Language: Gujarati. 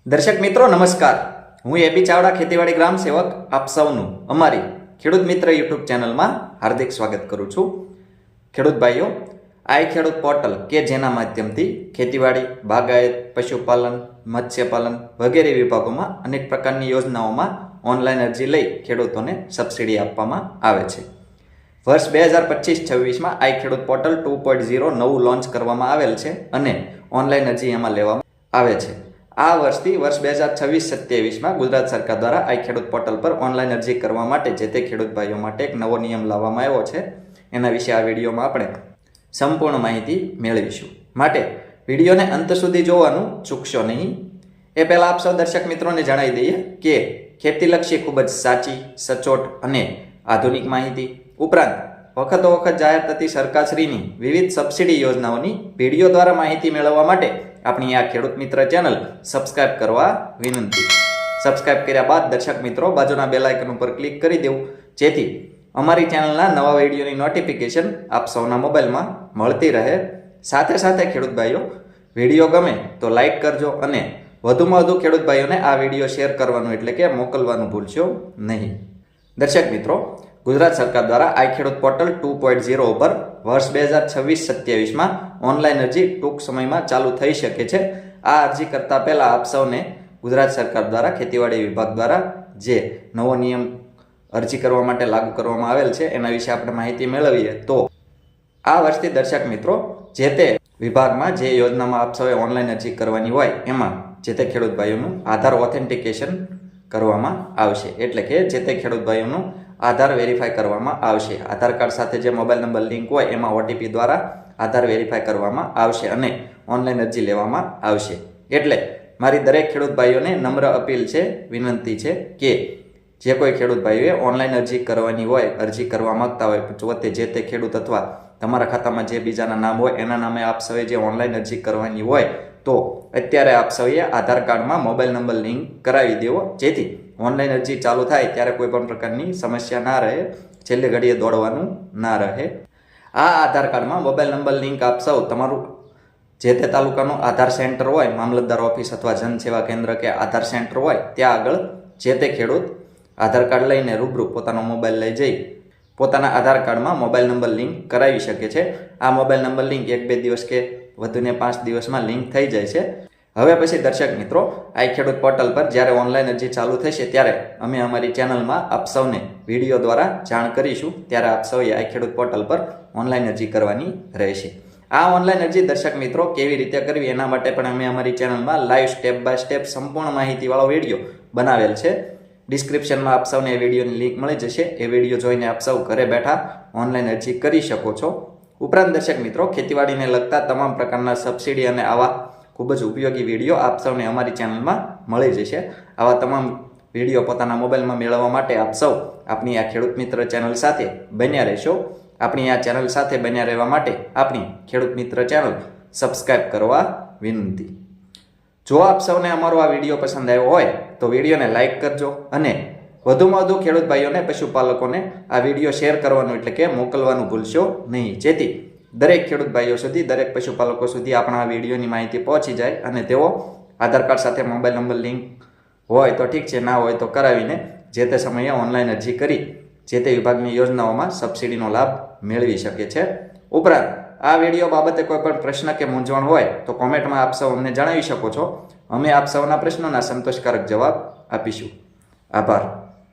દર્શક મિત્રો નમસ્કાર, હું એબી ચાવડા ખેતીવાડી ગ્રામ સેવક આપ સૌનું અમારી ખેડૂત મિત્ર યુટ્યુબ ચેનલમાં હાર્દિક સ્વાગત કરું છું। ખેડૂત ભાઈઓ, આઈ ખેડૂત પોર્ટલ કે જેના માધ્યમથી ખેતીવાડી, બાગાયત, પશુપાલન, મત્સ્યપાલન વગેરે વિભાગોમાં અનેક પ્રકારની યોજનાઓમાં ઓનલાઈન અરજી લઈ ખેડૂતોને સબસિડી આપવામાં આવે છે। વર્ષ 2025-26માં આઈ ખેડૂત પોર્ટલ 2.0 નવું લોન્ચ કરવામાં આવેલ છે અને ઓનલાઈન અરજી એમાં લેવામાં આવે છે। આ વર્ષથી વર્ષ 2026-27માં ગુજરાત સરકાર દ્વારા આઈ ખેડૂત પોર્ટલ પર ઓનલાઈન અરજી કરવા માટે જે તે ખેડૂત ભાઈઓ માટે એક નવો નિયમ લાવવામાં આવ્યો છે। એના વિશે આ વિડીયોમાં આપણે સંપૂર્ણ માહિતી મેળવીશું, માટે વિડીયોને અંત સુધી જોવાનું ચૂકશો નહીં। એ પહેલાં આપ સૌ દર્શક મિત્રોને જણાવી દઈએ કે ખેતીલક્ષી ખૂબ જ સાચી, સચોટ અને આધુનિક માહિતી ઉપરાંત વખતો વખત જાહેર થતી સરકારશ્રીની વિવિધ સબસિડી યોજનાઓની વિડીયો દ્વારા માહિતી મેળવવા માટે આપણી આ ખેડૂત મિત્ર ચેનલ સબસ્ક્રાઇબ કરવા વિનંતી। સબસ્ક્રાઇબ કર્યા બાદ દર્શક મિત્રો બાજુના બેલ આઇકન ઉપર ક્લિક કરી દેવું, જેથી અમારી ચેનલના નવા વિડીયોની નોટિફિકેશન આપ સૌના મોબાઈલમાં મળતી રહે। સાથે સાથે ખેડૂત ભાઈઓ, વિડીયો ગમે તો લાઇક કરજો અને વધુમાં વધુ ખેડૂત ભાઈઓને આ વિડીયો શેર કરવાનું એટલે કે મોકલવાનું ભૂલશો નહીં। દર્શક મિત્રો, ગુજરાત સરકાર દ્વારા આઈ ખેડૂત પોર્ટલ 2.0 ઉપર વર્ષ 2026-27માં ઓનલાઈન અરજી ટૂંક સમયમાં ચાલુ થઈ શકે છે। આ અરજી કરતા પહેલા આપ સૌને ગુજરાત સરકાર દ્વારા ખેતીવાડી વિભાગ દ્વારા જે નવો નિયમ અરજી કરવા માટે લાગુ કરવામાં આવેલ છે એના વિશે આપણે માહિતી મેળવીએ તો આ વર્ષથી દર્શક મિત્રો જે તે વિભાગમાં જે યોજનામાં આપ સૌએ ઓનલાઈન અરજી કરવાની હોય એમાં જે તે ખેડૂત ભાઈઓનું આધાર ઓથેન્ટિકેશન કરવામાં આવશે, એટલે કે જે તે ખેડૂત ભાઈઓનું આધાર વેરીફાઈ કરવામાં આવશે। આધાર કાર્ડ સાથે જે મોબાઈલ નંબર લિંક હોય એમાં ઓટીપી દ્વારા આધાર વેરીફાઈ કરવામાં આવશે અને ઓનલાઈન અરજી લેવામાં આવશે। એટલે મારી દરેક ખેડૂત ભાઈઓને નમ્ર અપીલ છે, વિનંતી છે કે જે કોઈ ખેડૂત ભાઈઓએ ઓનલાઈન અરજી કરવાની હોય, અરજી કરવા માંગતા હોય, પોતે જે તે ખેડૂત અથવા તમારા ખાતામાં જે બીજાના નામ હોય એના નામે આપ સૌએ જે ઓનલાઈન અરજી કરવાની હોય તો અત્યારે આપ સૌએ આધાર કાર્ડમાં મોબાઈલ નંબર લિંક કરાવી દેવો, જેથી ઓનલાઈન અરજી ચાલુ થાય ત્યારે કોઈ પણ પ્રકારની સમસ્યા ના રહે, છેલ્લી ઘડીએ દોડવાનું ના રહે। આ આધાર કાર્ડમાં મોબાઈલ નંબર લિંક આપ સૌ તમારું જે તે તાલુકાનું આધાર સેન્ટર હોય, મામલતદાર ઓફિસ અથવા જનસેવા કેન્દ્ર કે આધાર સેન્ટર હોય ત્યાં આગળ જે તે ખેડૂત આધાર કાર્ડ લઈને રૂબરૂ પોતાનો મોબાઈલ લઈ જઈ પોતાના આધાર કાર્ડમાં મોબાઈલ નંબર લિંક કરાવી શકે છે। આ મોબાઈલ નંબર લિંક 1-2 દિવસ કે વધુને 5 દિવસમાં લિંક થઈ જાય છે। હવે પછી દર્શક મિત્રો, આઈ ખેડૂત પોર્ટલ પર જ્યારે ઓનલાઈન અરજી ચાલુ થશે ત્યારે અમે અમારી ચેનલમાં આપ સૌને વિડીયો દ્વારા જાણ કરીશું, ત્યારે આપ સૌએ આઈ ખેડૂત પોર્ટલ પર ઓનલાઈન અરજી કરવાની રહેશે। આ ઓનલાઈન અરજી દર્શક મિત્રો કેવી રીતે કરવી એના માટે પણ અમે અમારી ચેનલમાં લાઈવ સ્ટેપ બાય સ્ટેપ સંપૂર્ણ માહિતીવાળો વિડીયો બનાવેલ છે। ડિસ્ક્રિપ્શનમાં આપ સૌને એ વિડીયોની લિંક મળી જશે, એ વિડીયો જોઈને આપ સૌ ઘરે બેઠા ઓનલાઈન અરજી કરી શકો છો। ઉપરાંત દર્શક મિત્રો, ખેતીવાડીને લગતા તમામ પ્રકારના સબસિડી અને આવા ખૂબ જ ઉપયોગી વિડીયો આપ સૌને અમારી ચેનલમાં મળી જશે। આવા તમામ વિડીયો પોતાના મોબાઈલમાં મેળવવા માટે આપ સૌ આપણી આ ખેડૂત મિત્ર ચેનલ સાથે બન્યા રહેશો। આપણી આ ચેનલ સાથે બન્યા રહેવા માટે આપણી ખેડૂત મિત્ર ચેનલ સબસ્ક્રાઈબ કરવા વિનંતી। જો આપ સૌને અમારો આ વિડીયો પસંદ આવ્યો હોય તો વિડીયોને લાઇક કરજો અને વધુમાં વધુ ખેડૂત ભાઈઓને, પશુપાલકોને આ વિડીયો શેર કરવાનું એટલે કે મોકલવાનું ભૂલશો નહીં, જેથી દરેક ખેડૂત ભાઈઓ સુધી, દરેક પશુપાલકો સુધી આપણા આ વિડીયોની માહિતી પહોંચી જાય અને તેઓ આધાર કાર્ડ સાથે મોબાઈલ નંબર લિંક હોય તો ઠીક છે, ના હોય તો કરાવીને જે તે સમયે ઓનલાઈન અરજી કરી જે તે વિભાગની યોજનાઓમાં સબસિડીનો લાભ મેળવી શકે છે। ઉપરાંત આ વિડીયો બાબતે કોઈ પણ પ્રશ્ન કે મૂંઝવણ હોય તો કોમેન્ટમાં આપ સૌ અમને જણાવી શકો છો, અમે આપ સૌના પ્રશ્નોના સંતોષકારક જવાબ આપીશું। આભાર।